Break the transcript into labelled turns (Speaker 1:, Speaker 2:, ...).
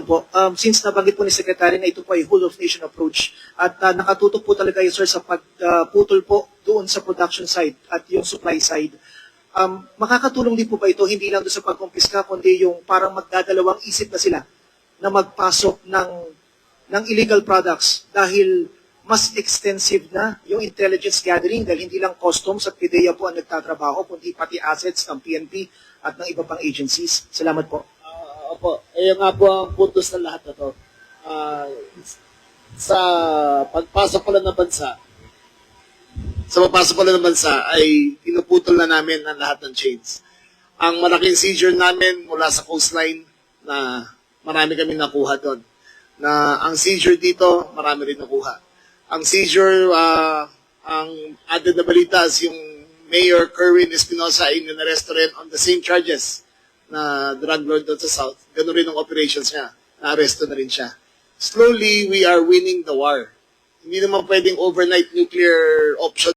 Speaker 1: po. Since nabanggit po ni Secretary na ito po ay whole of nation approach at nakatutok po talaga yun, sir, sa pagputol po doon sa production side at yung supply side. Makakatulong din po ba ito hindi lang doon sa pagkumpiska kundi yung parang magdadalawang isip na sila na magpasok ng illegal products dahil mas extensive na yung intelligence gathering dahil hindi lang customs at PDEA po ang nagtatrabaho kundi pati assets ng PNP at ng iba pang agencies. Salamat po.
Speaker 2: Opo, ayun nga po ang puntos ng lahat na to. Sa pagpasok ko lang ng bansa, ay pinuputol na namin ang lahat ng chains. Ang malaking seizure namin mula sa coastline na marami kami nakuha doon. Na ang seizure dito, marami rin nakuha. Ang seizure, ang added na balita is yung Mayor Kerwin Espinosa ay inaresto rin on the same charges na drug lord doon sa South. Ganun rin ang operations niya. Na-aresto na rin siya. Slowly, we are winning the war. Hindi naman pwedeng overnight nuclear option